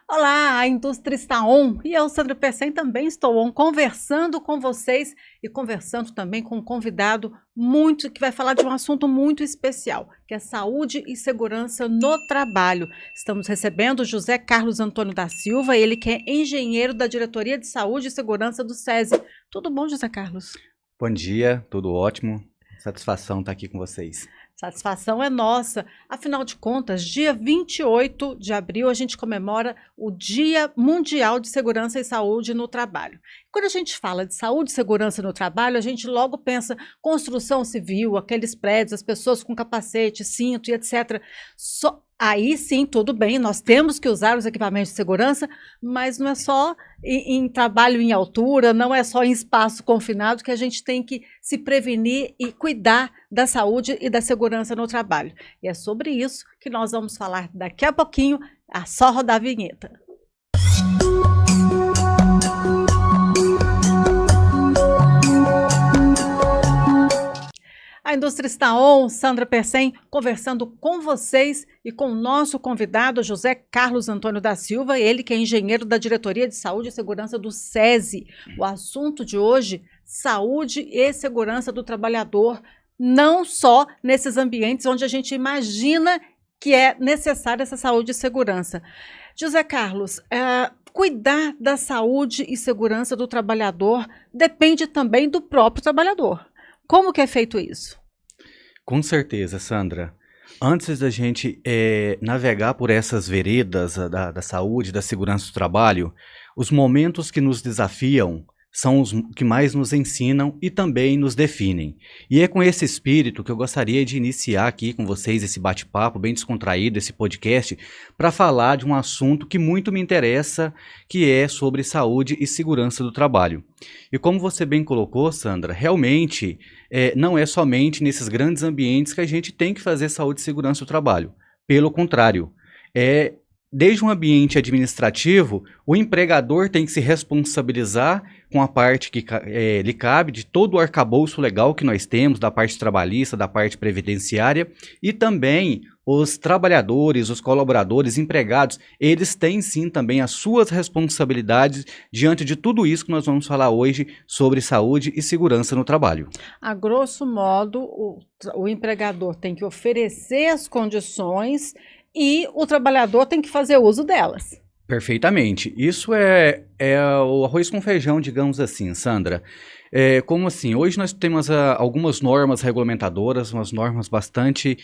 Olá, a indústria está on e eu, Sandra Persen, também estou on, conversando com vocês e conversando também com um convidado que vai falar de um assunto muito especial, que é saúde e segurança no trabalho. Estamos recebendo José Carlos Antônio da Silva, ele que é engenheiro da Diretoria de Saúde e Segurança do SESI. Tudo bom, José Carlos? Bom dia, tudo ótimo. Satisfação estar aqui com vocês. Satisfação é nossa. Afinal de contas, dia 28 de abril, a gente comemora o Dia Mundial de Segurança e Saúde no Trabalho. Quando a gente fala de saúde e segurança no trabalho, a gente logo pensa construção civil, aqueles prédios, as pessoas com capacete, cinto e etc. Aí sim, tudo bem, nós temos que usar os equipamentos de segurança, mas não é só em trabalho em altura, não é só em espaço confinado que a gente tem que se prevenir e cuidar da saúde e da segurança no trabalho. E é sobre isso que nós vamos falar daqui a pouquinho, é só rodar a vinheta. A indústria está on, Sandra Persen, conversando com vocês e com o nosso convidado, José Carlos Antônio da Silva, ele que é engenheiro da Diretoria de Saúde e Segurança do SESI. O assunto de hoje, saúde e segurança do trabalhador, não só nesses ambientes onde a gente imagina que é necessária essa saúde e segurança. José Carlos, cuidar da saúde e segurança do trabalhador depende também do próprio trabalhador. Como que é feito isso? Com certeza, Sandra. Antes da gente navegar por essas veredas da saúde, da segurança do trabalho, os momentos que nos desafiam são os que mais nos ensinam e também nos definem. E é com esse espírito que eu gostaria de iniciar aqui com vocês esse bate-papo bem descontraído, esse podcast, para falar de um assunto que muito me interessa, que é sobre saúde e segurança do trabalho. E como você bem colocou, Sandra, realmente não é somente nesses grandes ambientes que a gente tem que fazer saúde e segurança do trabalho. Pelo contrário, desde um ambiente administrativo, o empregador tem que se responsabilizar com a parte que lhe cabe de todo o arcabouço legal que nós temos, da parte trabalhista, da parte previdenciária, e também os trabalhadores, os colaboradores, empregados, eles têm sim também as suas responsabilidades diante de tudo isso que nós vamos falar hoje sobre saúde e segurança no trabalho. A grosso modo, o empregador tem que oferecer as condições e o trabalhador tem que fazer uso delas. Perfeitamente. Isso é o arroz com feijão, digamos assim, Sandra. Como assim? Hoje nós temos algumas normas regulamentadoras, umas normas bastante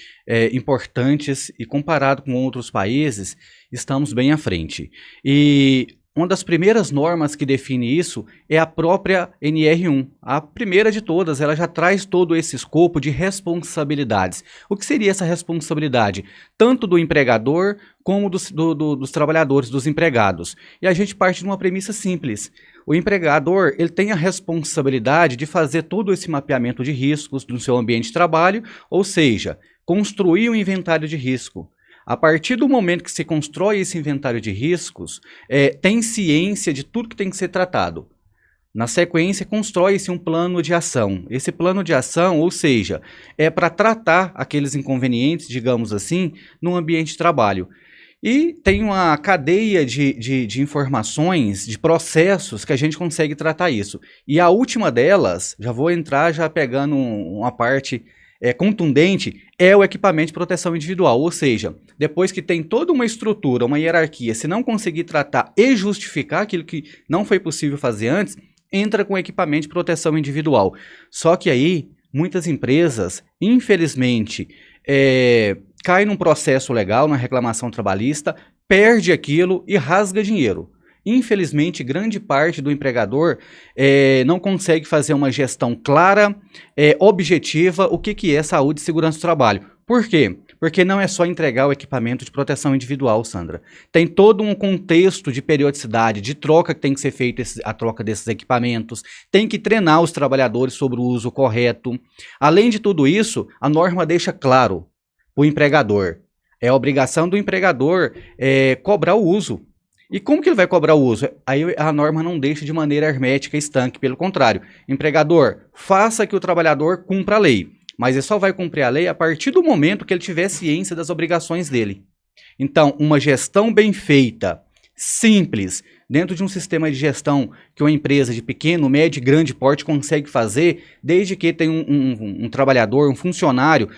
importantes e comparado com outros países, estamos bem à frente. E uma das primeiras normas que define isso é a própria NR1. A primeira de todas, ela já traz todo esse escopo de responsabilidades. O que seria essa responsabilidade? Tanto do empregador como dos trabalhadores, dos empregados. E a gente parte de uma premissa simples. O empregador ele tem a responsabilidade de fazer todo esse mapeamento de riscos no seu ambiente de trabalho, ou seja, construir um inventário de risco. A partir do momento que se constrói esse inventário de riscos, tem ciência de tudo que tem que ser tratado. Na sequência, constrói-se um plano de ação. Esse plano de ação, ou seja, é para tratar aqueles inconvenientes, digamos assim, no ambiente de trabalho. E tem uma cadeia de informações, de processos que a gente consegue tratar isso. E a última delas, já vou entrar já pegando uma parte contundente, é o equipamento de proteção individual, ou seja, depois que tem toda uma estrutura, uma hierarquia, se não conseguir tratar e justificar aquilo que não foi possível fazer antes, entra com equipamento de proteção individual. Só que aí, muitas empresas, infelizmente, caem num processo legal, na reclamação trabalhista, perde aquilo e rasga dinheiro. Infelizmente, grande parte do empregador não consegue fazer uma gestão clara, objetiva, o que é saúde e segurança do trabalho. Por quê? Porque não é só entregar o equipamento de proteção individual, Sandra. Tem todo um contexto de periodicidade, de troca que tem que ser feita a troca desses equipamentos, tem que treinar os trabalhadores sobre o uso correto. Além de tudo isso, a norma deixa claro para o empregador. É a obrigação do empregador cobrar o uso. E como que ele vai cobrar o uso? Aí a norma não deixa de maneira hermética e estanque, pelo contrário. Empregador, faça que o trabalhador cumpra a lei, mas ele só vai cumprir a lei a partir do momento que ele tiver ciência das obrigações dele. Então, uma gestão bem feita, simples, dentro de um sistema de gestão que uma empresa de pequeno, médio e grande porte consegue fazer, desde que tenha um trabalhador, um funcionário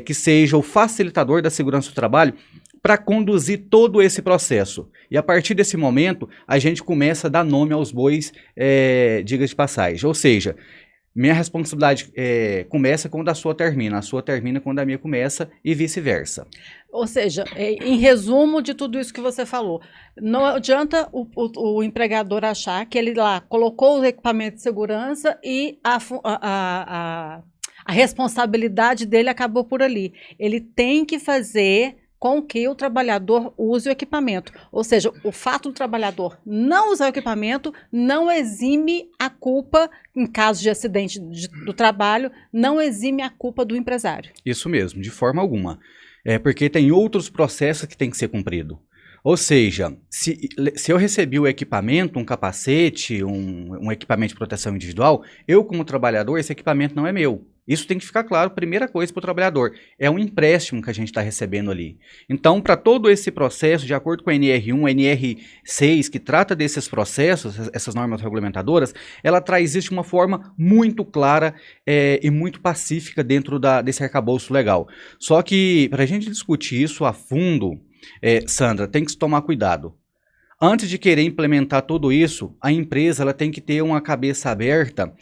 que seja o facilitador da segurança do trabalho, para conduzir todo esse processo. E a partir desse momento, a gente começa a dar nome aos bois, diga de passagem. Ou seja, minha responsabilidade começa quando a sua termina quando a minha começa e vice-versa. Ou seja, em resumo de tudo isso que você falou, não adianta o empregador achar que ele lá colocou os equipamentos de segurança e a responsabilidade dele acabou por ali. Ele tem que fazer com que o trabalhador use o equipamento. Ou seja, o fato do trabalhador não usar o equipamento não exime a culpa, em caso de acidente do trabalho, não exime a culpa do empresário. Isso mesmo, de forma alguma. Porque tem outros processos que tem que ser cumprido. Ou seja, se eu recebi o equipamento, um capacete, um equipamento de proteção individual, eu como trabalhador, esse equipamento não é meu. Isso tem que ficar claro, primeira coisa para o trabalhador, é um empréstimo que a gente está recebendo ali. Então, para todo esse processo, de acordo com a NR1, a NR6, que trata desses processos, essas normas regulamentadoras, ela traz isso de uma forma muito clara e muito pacífica dentro desse arcabouço legal. Só que, para a gente discutir isso a fundo, Sandra, tem que se tomar cuidado. Antes de querer implementar tudo isso, a empresa ela tem que ter uma cabeça aberta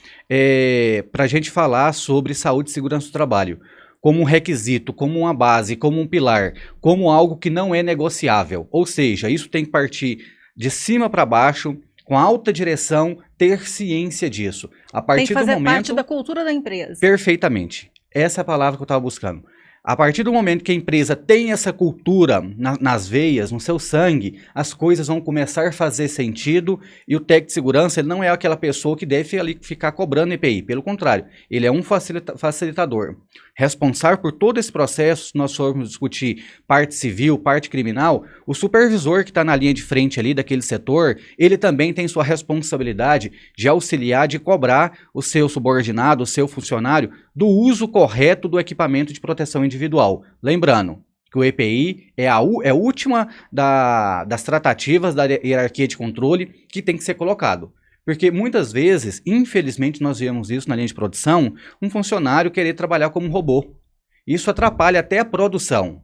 para a gente falar sobre saúde e segurança do trabalho, como um requisito, como uma base, como um pilar, como algo que não é negociável. Ou seja, isso tem que partir de cima para baixo, com alta direção, ter ciência disso. A partir tem que fazer do momento, parte da cultura da empresa. Perfeitamente. Essa é a palavra que eu estava buscando. A partir do momento que a empresa tem essa cultura nas veias, no seu sangue, as coisas vão começar a fazer sentido e o técnico de segurança ele não é aquela pessoa que deve ali ficar cobrando EPI. Pelo contrário, ele é um facilitador. Responsável por todo esse processo, se nós formos discutir parte civil, parte criminal, o supervisor que está na linha de frente ali daquele setor, ele também tem sua responsabilidade de auxiliar, de cobrar o seu subordinado, o seu funcionário, do uso correto do equipamento de proteção individual. Lembrando que o EPI é a última das tratativas da hierarquia de controle que tem que ser colocado. Porque muitas vezes, infelizmente, nós vemos isso na linha de produção, um funcionário querer trabalhar como robô. Isso atrapalha até a produção.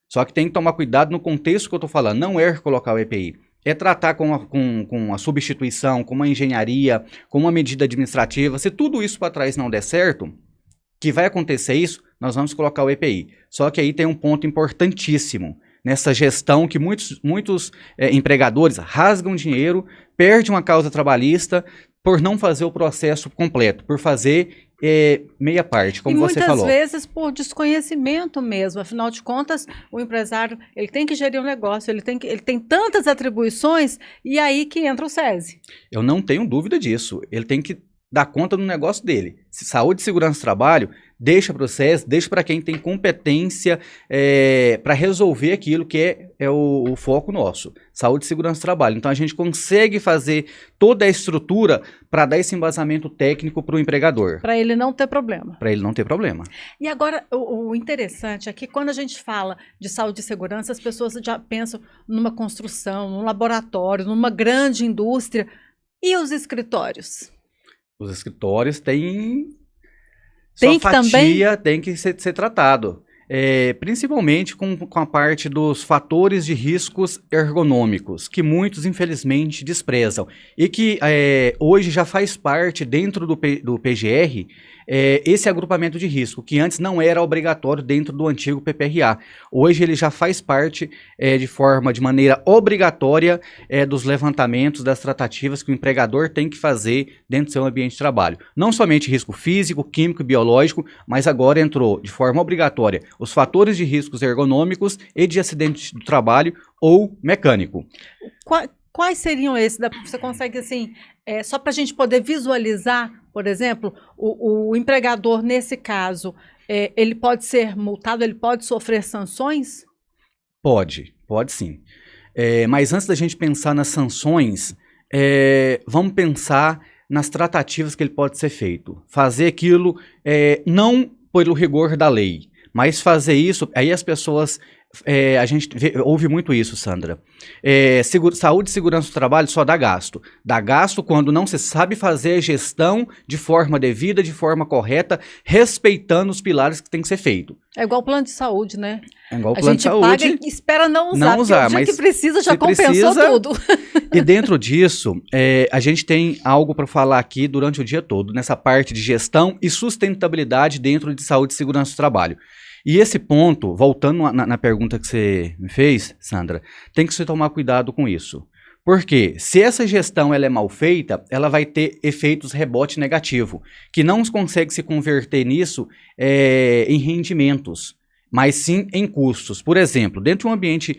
Só que tem que tomar cuidado no contexto que eu estou falando. Não é colocar o EPI. É tratar com a substituição, com uma engenharia, com uma medida administrativa. Se tudo isso para trás não der certo, que vai acontecer isso, nós vamos colocar o EPI. Só que aí tem um ponto importantíssimo. Nessa gestão que muitos empregadores rasgam dinheiro, perdem uma causa trabalhista por não fazer o processo completo, por fazer meia parte, como você falou. Muitas vezes por desconhecimento mesmo. Afinal de contas, o empresário ele tem que gerir um negócio, ele tem tantas atribuições e aí que entra o SESI. Eu não tenho dúvida disso. Ele tem que dar conta do negócio dele. Saúde e segurança do trabalho, deixa para o SESI, deixa para quem tem competência para resolver aquilo que é o foco nosso. Saúde e segurança do trabalho. Então a gente consegue fazer toda a estrutura para dar esse embasamento técnico para o empregador. Para ele não ter problema. Para ele não ter problema. E agora, o interessante é que quando a gente fala de saúde e segurança, as pessoas já pensam numa construção, num laboratório, numa grande indústria. E os escritórios? Os escritórios têm tem que ser tratado. Principalmente com a parte dos fatores de riscos ergonômicos, que muitos, infelizmente, desprezam. E que hoje já faz parte, dentro do PGR, esse agrupamento de risco, que antes não era obrigatório dentro do antigo PPRA. Hoje ele já faz parte, de maneira obrigatória, dos levantamentos, das tratativas que o empregador tem que fazer dentro do seu ambiente de trabalho. Não somente risco físico, químico e biológico, mas agora entrou de forma obrigatória os fatores de riscos ergonômicos e de acidente do trabalho ou mecânico. Quais seriam esses? Você consegue, assim, só para a gente poder visualizar, por exemplo, o empregador, nesse caso, ele pode ser multado, ele pode sofrer sanções? Pode sim. Mas antes da gente pensar nas sanções, vamos pensar nas tratativas que ele pode ser feito. Fazer aquilo não pelo rigor da lei, mas fazer isso, aí as pessoas a gente ouve muito isso, Sandra. Saúde e segurança do trabalho só dá gasto. Dá gasto quando não se sabe fazer a gestão de forma devida, de forma correta, respeitando os pilares que tem que ser feito. É igual plano de saúde, né? É igual plano de saúde. A gente paga e espera não usar, mas que precisa já compensou tudo. E dentro disso, a gente tem algo para falar aqui durante o dia todo, nessa parte de gestão e sustentabilidade dentro de saúde e segurança do trabalho. E esse ponto, voltando na pergunta que você me fez, Sandra, tem que se tomar cuidado com isso. Porque se essa gestão ela é mal feita, ela vai ter efeitos rebote negativo, que não consegue se converter nisso em rendimentos, mas sim em custos. Por exemplo, dentro de um ambiente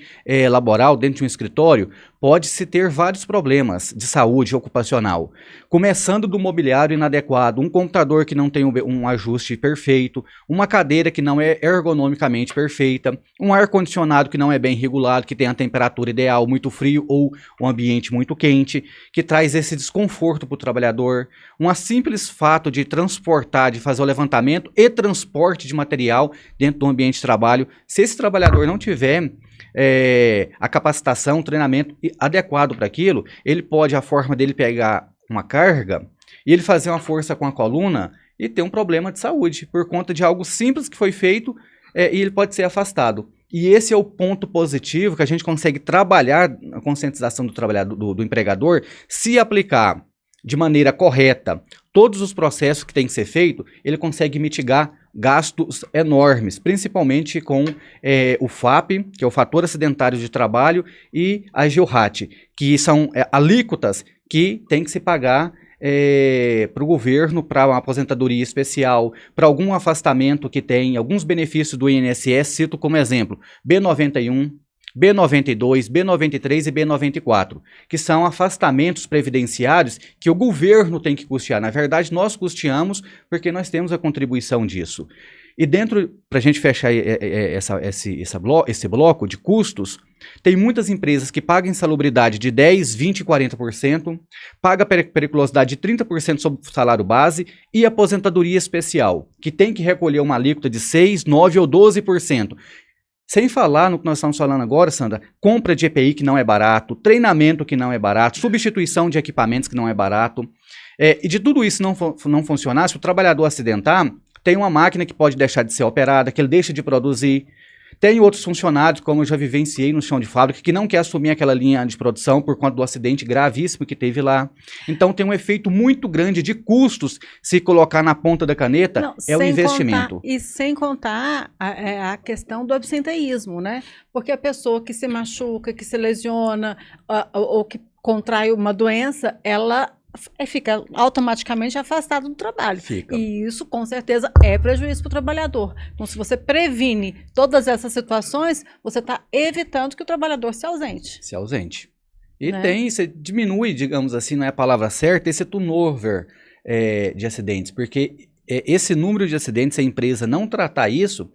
laboral, dentro de um escritório, pode-se ter vários problemas de saúde ocupacional, começando do mobiliário inadequado, um computador que não tem um ajuste perfeito, uma cadeira que não é ergonomicamente perfeita, um ar-condicionado que não é bem regulado, que tem a temperatura ideal, muito frio ou um ambiente muito quente, que traz esse desconforto para o trabalhador, um simples fato de transportar, de fazer o levantamento e transporte de material dentro do ambiente de trabalho, se esse trabalhador não tiver a capacitação, o treinamento adequado para aquilo, ele pode, a forma dele pegar uma carga e ele fazer uma força com a coluna e ter um problema de saúde por conta de algo simples que foi feito e ele pode ser afastado. E esse é o ponto positivo que a gente consegue trabalhar a conscientização do trabalhador, do empregador, se aplicar de maneira correta todos os processos que tem que ser feito, ele consegue mitigar gastos enormes, principalmente com o FAP, que é o Fator Acidentário de Trabalho, e a GIORRAT, que são alíquotas que tem que se pagar para o governo, para uma aposentadoria especial, para algum afastamento que tem, alguns benefícios do INSS, cito como exemplo, B91, B92, B93 e B94, que são afastamentos previdenciários que o governo tem que custear. Na verdade, nós custeamos porque nós temos a contribuição disso. E dentro, para a gente fechar esse bloco de custos, tem muitas empresas que pagam insalubridade de 10%, 20% e 40%, paga periculosidade de 30% sobre o salário base e aposentadoria especial, que tem que recolher uma alíquota de 6%, 9% ou 12%. Sem falar no que nós estamos falando agora, Sandra, compra de EPI que não é barato, treinamento que não é barato, substituição de equipamentos que não é barato. E de tudo isso não funcionar, se o trabalhador acidentar, tem uma máquina que pode deixar de ser operada, que ele deixa de produzir. Tem outros funcionários, como eu já vivenciei no chão de fábrica, que não quer assumir aquela linha de produção por conta do acidente gravíssimo que teve lá. Então tem um efeito muito grande de custos se colocar na ponta da caneta, o investimento. Sem contar a questão do absenteísmo, né? Porque a pessoa que se machuca, que se lesiona ou que contrai uma doença, ela fica automaticamente afastado do trabalho. E isso, com certeza, é prejuízo para o trabalhador. Então, se você previne todas essas situações, você está evitando que o trabalhador se ausente. E você diminui, digamos assim, não é a palavra certa, esse turnover de acidentes, porque esse número de acidentes, se a empresa não tratar isso,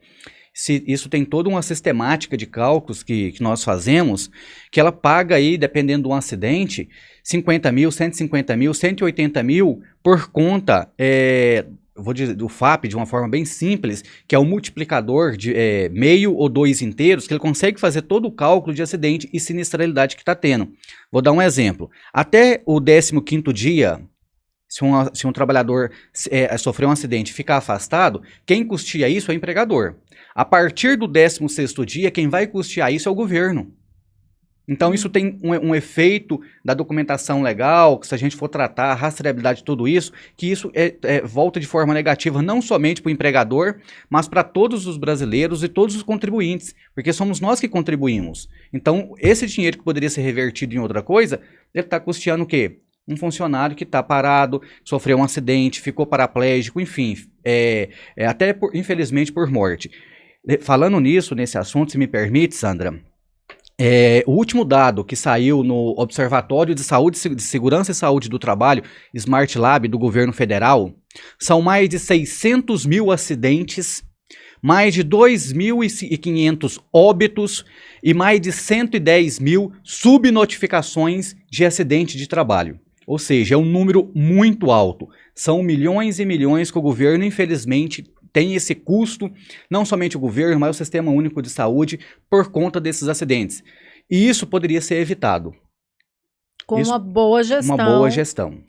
isso tem toda uma sistemática de cálculos que nós fazemos, que ela paga aí, dependendo de um acidente, 50 mil, 150 mil, 180 mil por conta, vou dizer, do FAP, de uma forma bem simples, que é o multiplicador de meio ou 2 inteiros, que ele consegue fazer todo o cálculo de acidente e sinistralidade que está tendo. Vou dar um exemplo. Até o 15º dia, se um trabalhador sofrer um acidente e ficar afastado, quem custeia isso é o empregador. A partir do 16º dia, quem vai custear isso é o governo. Então, isso tem um efeito da documentação legal, que se a gente for tratar a rastreabilidade de tudo isso, que isso volta de forma negativa não somente para o empregador, mas para todos os brasileiros e todos os contribuintes, porque somos nós que contribuímos. Então, esse dinheiro que poderia ser revertido em outra coisa, ele está custeando o quê? Um funcionário que está parado, sofreu um acidente, ficou paraplégico, enfim, infelizmente por morte. Falando nisso, nesse assunto, se me permite, Sandra, o último dado que saiu no Observatório de Segurança e Saúde do Trabalho, Smart Lab, do governo federal, são mais de 600 mil acidentes, mais de 2.500 óbitos e mais de 110 mil subnotificações de acidente de trabalho. Ou seja, é um número muito alto. São milhões e milhões que o governo, infelizmente, tem esse custo, não somente o governo, mas o Sistema Único de Saúde, por conta desses acidentes. E isso poderia ser evitado. Com Isso, uma boa gestão. uma boa gestão.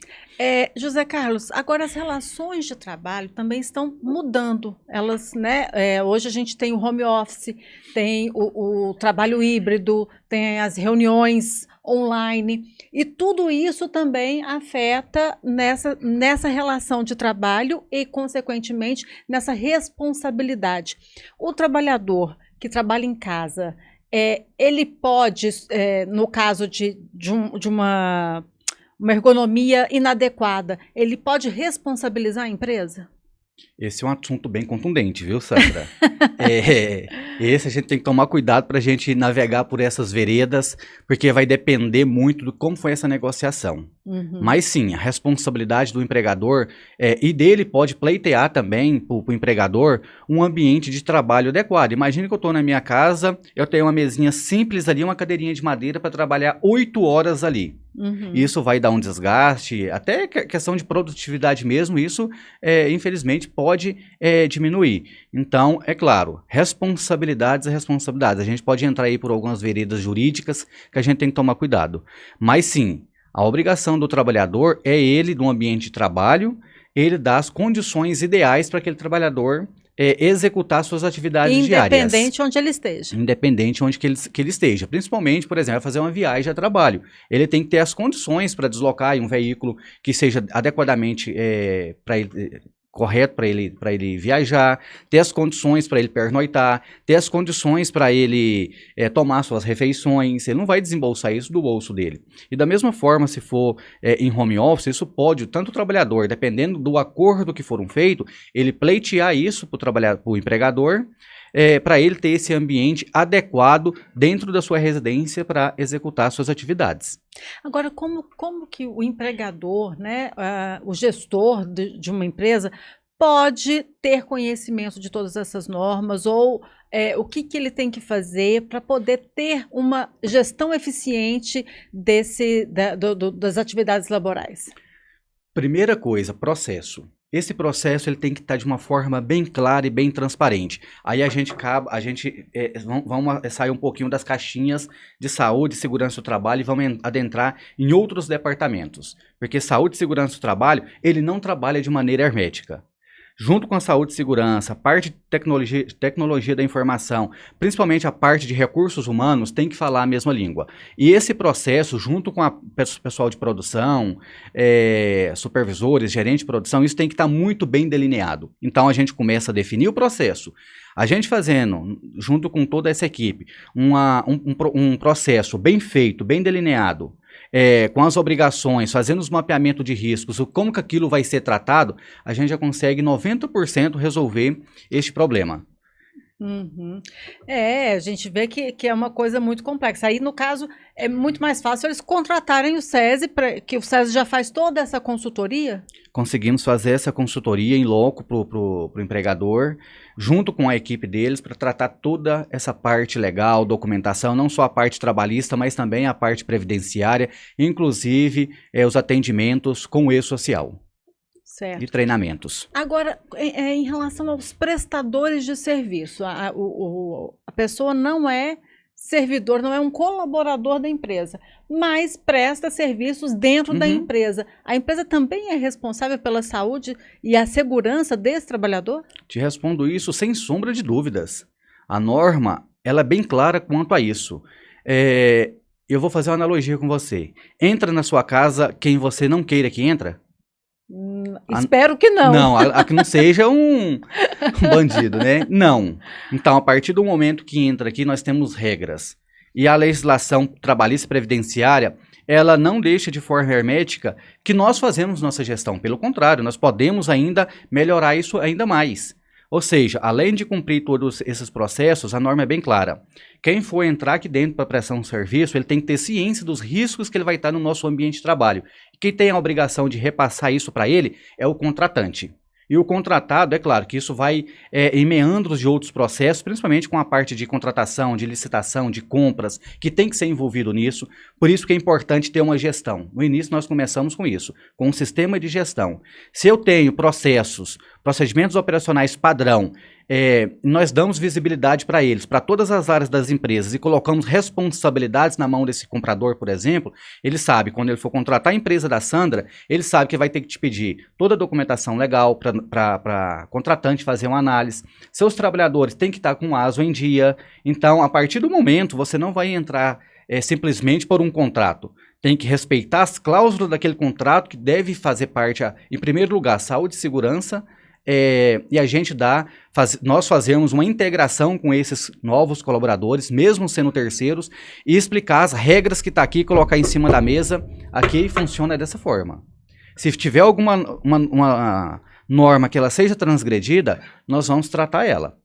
José Carlos, agora as relações de trabalho também estão mudando. Elas, né? Hoje a gente tem o home office, tem o trabalho híbrido, tem as reuniões online, e tudo isso também afeta nessa relação de trabalho e, consequentemente, nessa responsabilidade. O trabalhador que trabalha em casa, ele pode, no caso de uma ergonomia inadequada, ele pode responsabilizar a empresa? Esse é um assunto bem contundente, viu, Sandra? Esse a gente tem que tomar cuidado para a gente navegar por essas veredas, porque vai depender muito de como foi essa negociação. Uhum. Mas sim, a responsabilidade do empregador e dele pode pleitear também para o empregador um ambiente de trabalho adequado. Imagina que eu estou na minha casa, eu tenho uma mesinha simples ali, uma cadeirinha de madeira para trabalhar 8 horas ali. Uhum. Isso vai dar um desgaste, até questão de produtividade mesmo, isso infelizmente pode diminuir. Então, é claro, responsabilidades é responsabilidades. A gente pode entrar aí por algumas veredas jurídicas que a gente tem que tomar cuidado. Mas sim, a obrigação do trabalhador é ele, no ambiente de trabalho, ele dar as condições ideais para aquele trabalhador executar suas atividades diárias. Independente onde ele esteja. Independente onde que ele esteja. Principalmente, por exemplo, vai fazer uma viagem a trabalho. Ele tem que ter as condições para deslocar em um veículo que seja adequadamente correto para ele viajar, ter as condições para ele pernoitar, ter as condições para ele tomar suas refeições. Ele não vai desembolsar isso do bolso dele. E da mesma forma, se for em home office, isso pode, tanto o trabalhador, dependendo do acordo que foram feito, ele pleitear isso para o empregador, para ele ter esse ambiente adequado dentro da sua residência para executar suas atividades. Agora, como que o empregador, né, o gestor de uma empresa pode ter conhecimento de todas essas normas, ou o que ele tem que fazer para poder ter uma gestão eficiente das atividades laborais? Primeira coisa, processo. Esse processo ele tem que estar de uma forma bem clara e bem transparente. Aí vamos sair um pouquinho das caixinhas de saúde e segurança do trabalho e vamos adentrar em outros departamentos. Porque saúde e segurança do trabalho, ele não trabalha de maneira hermética. Junto com a saúde e segurança, a parte de tecnologia da informação, principalmente a parte de recursos humanos, tem que falar a mesma língua. E esse processo, junto com o pessoal de produção, supervisores, gerente de produção, isso tem que estar muito bem delineado. Então, a gente começa a definir o processo. A gente fazendo, junto com toda essa equipe, um processo bem feito, bem delineado, com as obrigações, fazendo os mapeamentos de riscos, como que aquilo vai ser tratado, a gente já consegue 90% resolver este problema. Uhum. A gente vê que é uma coisa muito complexa. Aí, no caso, é muito mais fácil eles contratarem o SESI, que o SESI já faz toda essa consultoria? Conseguimos fazer essa consultoria em loco para o empregador, junto com a equipe deles, para tratar toda essa parte legal, documentação, não só a parte trabalhista, mas também a parte previdenciária, inclusive os atendimentos com o E-Social. Certo. E treinamentos. Agora, em relação aos prestadores de serviço, a pessoa não é servidor, não é um colaborador da empresa, mas presta serviços dentro da empresa. A empresa também é responsável pela saúde e a segurança desse trabalhador? Te respondo isso sem sombra de dúvidas. A norma, ela é bem clara quanto a isso. Eu vou fazer uma analogia com você. Entra na sua casa quem você não queira que entra? Espero que não. Não, a que não seja um bandido, né? Não. Então, a partir do momento que entra aqui, nós temos regras. E a legislação trabalhista e previdenciária, ela não deixa de forma hermética que nós fazemos nossa gestão. Pelo contrário, nós podemos ainda melhorar isso ainda mais. Ou seja, além de cumprir todos esses processos, a norma é bem clara. Quem for entrar aqui dentro para prestar um serviço, ele tem que ter ciência dos riscos que ele vai estar no nosso ambiente de trabalho. Quem tem a obrigação de repassar isso para ele é o contratante. E o contratado, é claro que isso vai em meandros de outros processos, principalmente com a parte de contratação, de licitação, de compras, que tem que ser envolvido nisso. Por isso que é importante ter uma gestão. No início nós começamos com isso, com um sistema de gestão. Se eu tenho procedimentos operacionais padrão, nós damos visibilidade para eles, para todas as áreas das empresas e colocamos responsabilidades na mão desse comprador, por exemplo, ele sabe, quando ele for contratar a empresa da Sandra, ele sabe que vai ter que te pedir toda a documentação legal para contratante fazer uma análise. Seus trabalhadores têm que estar com o ASO em dia. Então, a partir do momento, você não vai entrar simplesmente por um contrato. Tem que respeitar as cláusulas daquele contrato, que deve fazer parte, em primeiro lugar, saúde e segurança. E a gente nós fazemos uma integração com esses novos colaboradores, mesmo sendo terceiros, e explicar as regras que está aqui, colocar em cima da mesa. Aqui funciona dessa forma. Se tiver alguma uma norma que ela seja transgredida, nós vamos tratar ela.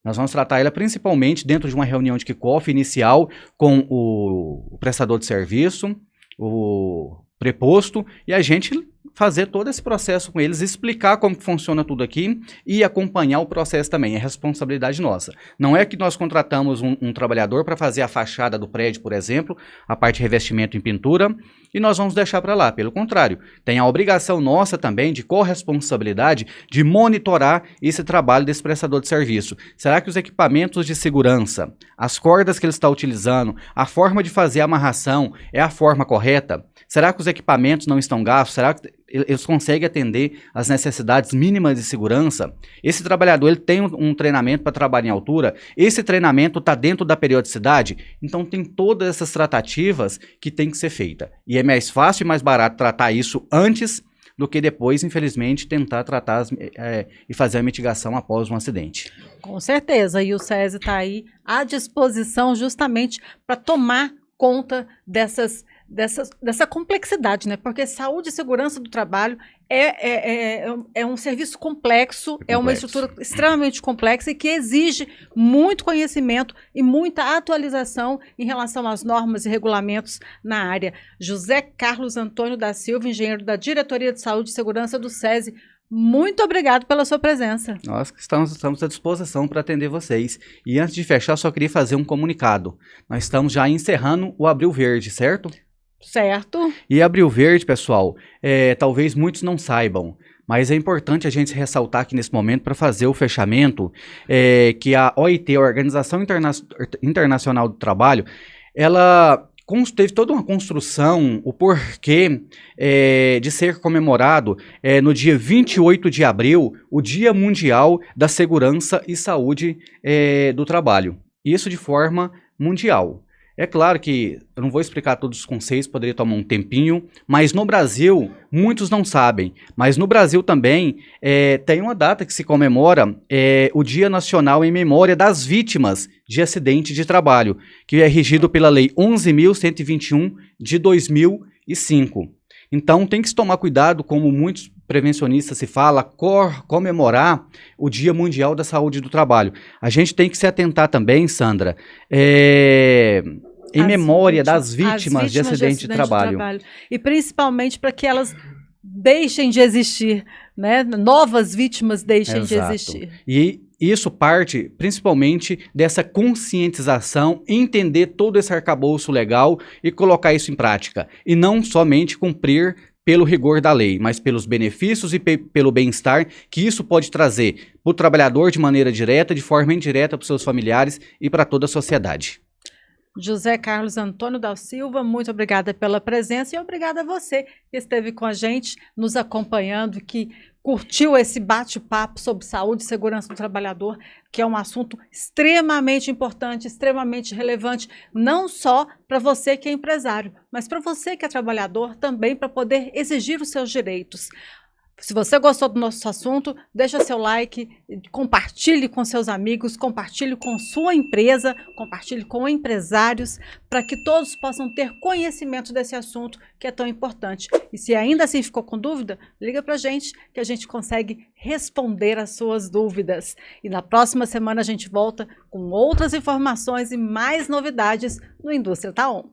Nós vamos tratar ela principalmente dentro de uma reunião de kickoff inicial com o prestador de serviço, o preposto, e a gente fazer todo esse processo com eles, explicar como que funciona tudo aqui e acompanhar o processo também, é responsabilidade nossa. Não é que nós contratamos um trabalhador para fazer a fachada do prédio, por exemplo, a parte de revestimento em pintura, e nós vamos deixar para lá. Pelo contrário, tem a obrigação nossa também de corresponsabilidade de monitorar esse trabalho desse prestador de serviço. Será que os equipamentos de segurança, as cordas que ele está utilizando, a forma de fazer a amarração é a forma correta? Será que os equipamentos não estão gastos? Será que eles conseguem atender às necessidades mínimas de segurança? Esse trabalhador ele tem um treinamento para trabalhar em altura? Esse treinamento está dentro da periodicidade? Então tem todas essas tratativas que tem que ser feita. E é mais fácil e mais barato tratar isso antes do que depois, infelizmente, tentar tratar e fazer a mitigação após um acidente. Com certeza, e o SESI está aí à disposição justamente para tomar conta dessa complexidade, né? Porque saúde e segurança do trabalho é um serviço complexo, é uma estrutura extremamente complexa e que exige muito conhecimento e muita atualização em relação às normas e regulamentos na área. José Carlos Antônio da Silva, engenheiro da Diretoria de Saúde e Segurança do SESI, muito obrigado pela sua presença. Nós estamos à disposição para atender vocês. E antes de fechar, só queria fazer um comunicado. Nós estamos já encerrando o Abril Verde, certo? Certo. E Abril Verde, pessoal, talvez muitos não saibam, mas é importante a gente ressaltar aqui nesse momento para fazer o fechamento, que a OIT, a Organização Internacional do Trabalho, ela teve toda uma construção, o porquê de ser comemorado no dia 28 de abril, o Dia Mundial da Segurança e Saúde do Trabalho. Isso de forma mundial. É claro que eu não vou explicar todos os conceitos, poderia tomar um tempinho, mas no Brasil, muitos não sabem, mas no Brasil também tem uma data que se comemora, o Dia Nacional em Memória das Vítimas de Acidente de Trabalho, que é regido pela Lei 11.121 de 2005. Então tem que se tomar cuidado, como muitos prevencionistas se fala, comemorar o Dia Mundial da Saúde do Trabalho. A gente tem que se atentar também, Sandra, em memória das vítimas de acidente de trabalho. E principalmente para que elas deixem de existir, né? Novas vítimas deixem de existir. E isso parte principalmente dessa conscientização, entender todo esse arcabouço legal e colocar isso em prática. E não somente cumprir pelo rigor da lei, mas pelos benefícios e pelo bem-estar que isso pode trazer para o trabalhador de maneira direta, de forma indireta para os seus familiares e para toda a sociedade. José Carlos Antônio da Silva, muito obrigada pela presença e obrigada a você que esteve com a gente, nos acompanhando, que curtiu esse bate-papo sobre saúde e segurança do trabalhador, que é um assunto extremamente importante, extremamente relevante, não só para você que é empresário, mas para você que é trabalhador também, para poder exigir os seus direitos. Se você gostou do nosso assunto, deixa seu like, compartilhe com seus amigos, compartilhe com sua empresa, compartilhe com empresários, para que todos possam ter conhecimento desse assunto que é tão importante. E se ainda assim ficou com dúvida, liga para a gente que a gente consegue responder as suas dúvidas. E na próxima semana a gente volta com outras informações e mais novidades no Indústria Tá On.